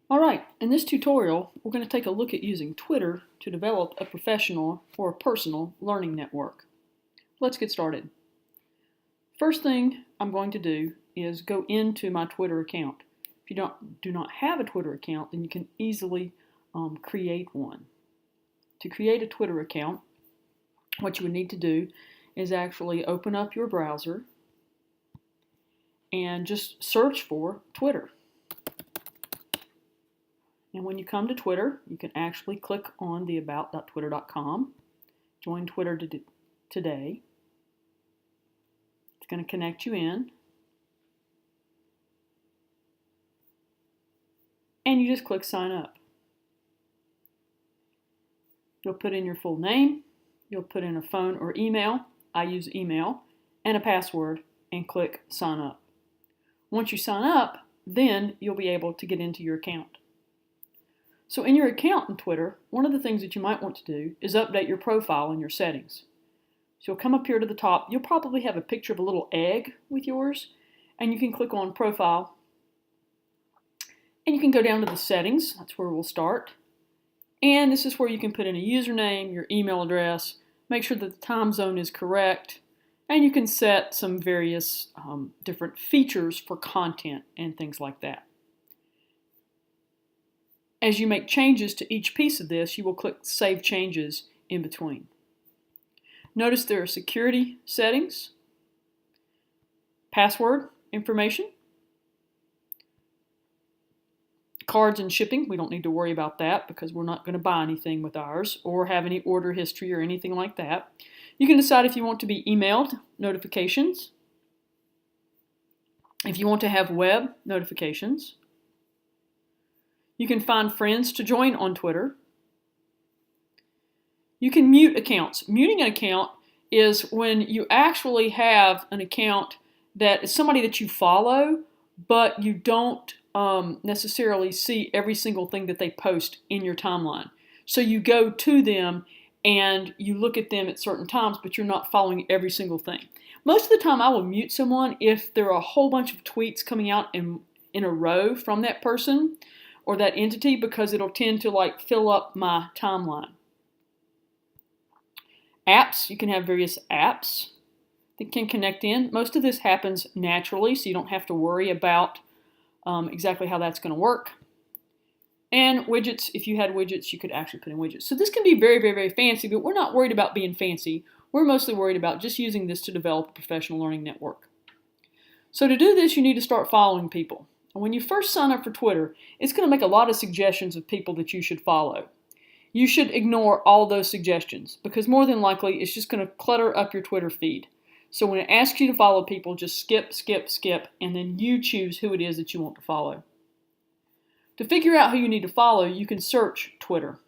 Alright, in this tutorial, we're going to take a look at using Twitter to develop a professional or a personal learning network. Let's get started. First thing I'm going to do is go into my Twitter account. If you do not have a Twitter account, then you can easily create one. To create a Twitter account, what you would need to do is actually open up your browser and just search for Twitter. And when you come to Twitter, you can actually click on the about.twitter.com, join Twitter today. It's going to connect you in. And you just click sign up. You'll put in your full name, you'll put in a phone or email, I use email, and a password, and click sign up. Once you sign up, then you'll be able to get into your account. So in your account in Twitter, one of the things that you might want to do is update your profile in your settings. So you'll come up here to the top. You'll probably have a picture of a little egg with yours, and you can click on Profile. And you can go down to the settings. That's where we'll start. And this is where you can put in a username, your email address, make sure that the time zone is correct, and you can set some various different features for content and things like that. As you make changes to each piece of this, you will click Save Changes in between. Notice there are security settings, password information, cards and shipping. We don't need to worry about that because we're not going to buy anything with ours or have any order history or anything like that. You can decide if you want to be emailed notifications, if you want to have web notifications. You can find friends to join on Twitter. You can mute accounts. Muting an account is when you actually have an account that is somebody that you follow, but you don't necessarily see every single thing that they post in your timeline. So you go to them and you look at them at certain times, but you're not following every single thing. Most of the time I will mute someone if there are a whole bunch of tweets coming out in a row from that person or that entity, because it'll tend to fill up my timeline. Apps, you can have various apps that can connect in. Most of this happens naturally, so you don't have to worry about exactly how that's going to work. And widgets, if you had widgets, you could actually put in widgets. So this can be very, very, very fancy, but we're not worried about being fancy. We're mostly worried about just using this to develop a professional learning network. So to do this, you need to start following people. And when you first sign up for Twitter, it's going to make a lot of suggestions of people that you should follow. You should ignore all those suggestions because more than likely it's just going to clutter up your Twitter feed. So when it asks you to follow people, just skip, skip, skip, and then you choose who it is that you want to follow. To figure out who you need to follow, you can search Twitter.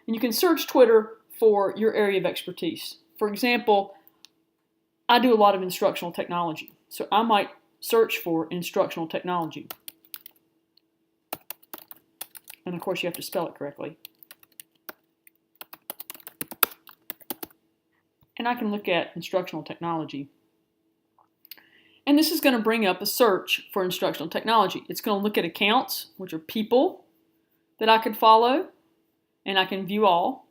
And you can search Twitter for your area of expertise. For example, I do a lot of instructional technology, so I might search for instructional technology. And of course you have to spell it correctly. And I can look at instructional technology. And this is going to bring up a search for instructional technology. It's going to look at accounts, which are people that I could follow, and I can view all.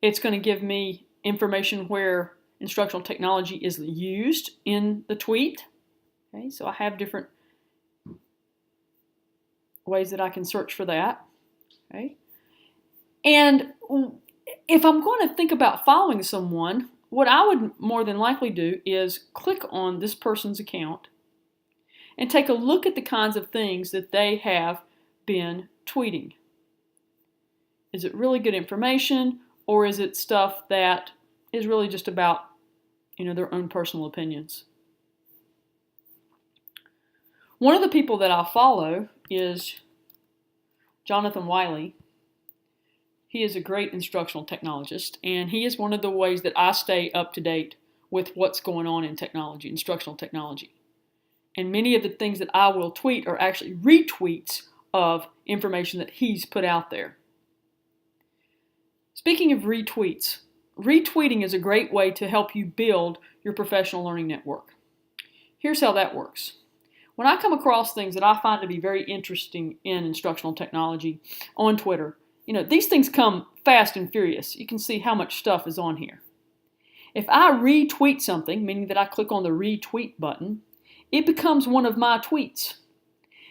It's going to give me information where instructional technology is used in the tweet. Okay, so I have different ways that I can search for that. Okay. And if I'm going to think about following someone, what I would more than likely do is click on this person's account and take a look at the kinds of things that they have been tweeting. Is it really good information, or is it stuff that is really just about, their own personal opinions? One of the people that I follow is Jonathan Wiley. He is a great instructional technologist, and he is one of the ways that I stay up to date with what's going on in technology, instructional technology. And many of the things that I will tweet are actually retweets of information that he's put out there. Speaking of retweets, retweeting is a great way to help you build your professional learning network. Here's how that works. when I come across things that I find to be very interesting in instructional technology on Twitter, these things come fast and furious. You can see how much stuff is on here. If I retweet something, meaning that I click on the retweet button, it becomes one of my tweets.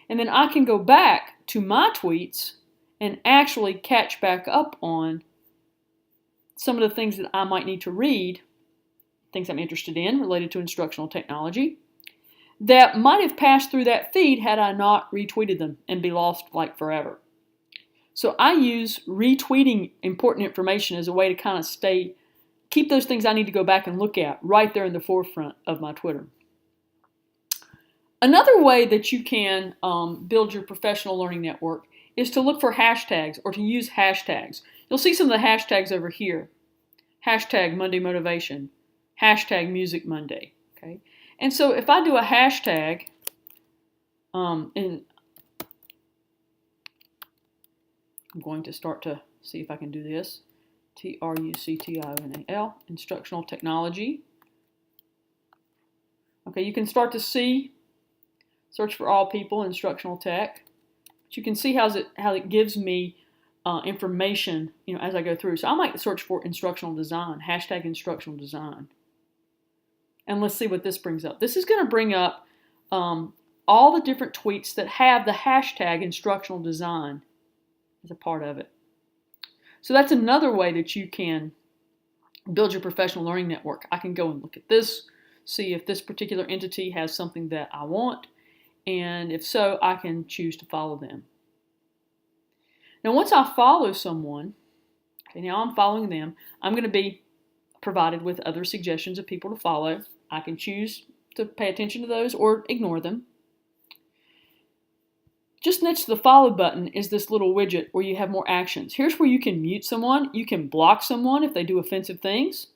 And then I can go back to my tweets and actually catch back up on some of the things that I might need to read, things I'm interested in related to instructional technology, that might have passed through that feed had I not retweeted them and be lost like forever. So I use retweeting important information as a way to kind of keep those things I need to go back and look at right there in the forefront of my Twitter. Another way that you can build your professional learning network is to look for hashtags or to use hashtags. You'll see some of the hashtags over here. Hashtag Monday Motivation, hashtag Music Monday. Okay? And so if I do a hashtag, and I'm going to start to see if I can do this, TRUCTIONAL, instructional technology. Okay, you can start to see, search for all people, instructional tech. But you can see how it gives me information, as I go through. So I might search for instructional design, hashtag instructional design. And let's see what this brings up. This is going to bring up all the different tweets that have the hashtag instructional design as a part of it. So that's another way that you can build your professional learning network. I can go and look at this, see if this particular entity has something that I want, and if so, I can choose to follow them. Now, once I follow someone, okay, now I'm following them, I'm going to be provided with other suggestions of people to follow. I can choose to pay attention to those or ignore them. Just next to the follow button is this little widget where you have more actions. Here's where you can mute someone, you can block someone if they do offensive things.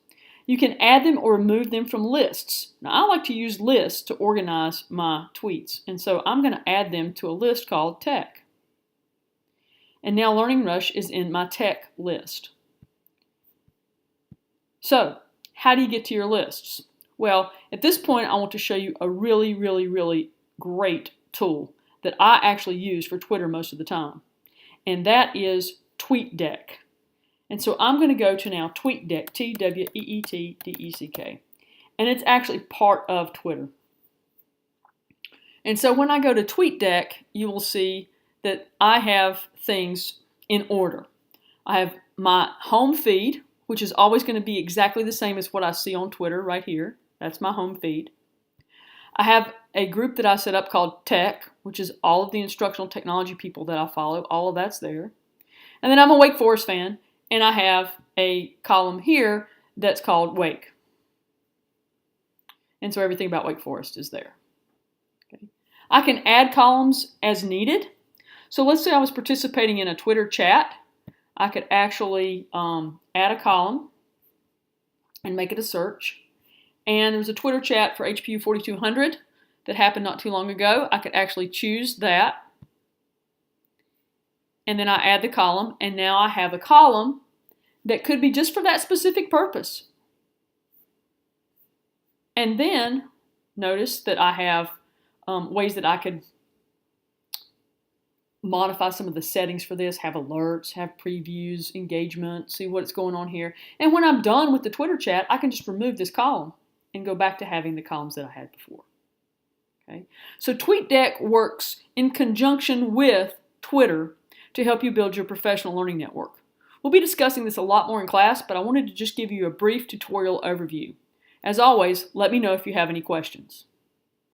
You can add them or remove them from lists. Now, I like to use lists to organize my tweets, and so I'm going to add them to a list called Tech. And now Learning Rush is in my Tech list. So, how do you get to your lists? Well, at this point, I want to show you a really, really, really great tool that I actually use for Twitter most of the time, and that is TweetDeck. And so I'm going to go to now TweetDeck, TweetDeck, and it's actually part of Twitter. And so when I go to TweetDeck, you will see that I have things in order. I have my home feed, which is always going to be exactly the same as what I see on Twitter right here. That's my home feed. I have a group that I set up called Tech, which is all of the instructional technology people that I follow. All of that's there. And then I'm a Wake Forest fan, and I have a column here that's called Wake. And so everything about Wake Forest is there. Okay. I can add columns as needed. So let's say I was participating in a Twitter chat. I could actually add a column and make it a search. And there was a Twitter chat for HPU 4200 that happened not too long ago. I could actually choose that. And then I add the column, and now I have a column that could be just for that specific purpose. And then notice that I have ways that I could modify some of the settings for this, have alerts, have previews, engagement, see what's going on here. And when I'm done with the Twitter chat, I can just remove this column and go back to having the columns that I had before. Okay? So TweetDeck works in conjunction with Twitter to help you build your professional learning network. We'll be discussing this a lot more in class, but I wanted to just give you a brief tutorial overview. As always, let me know if you have any questions.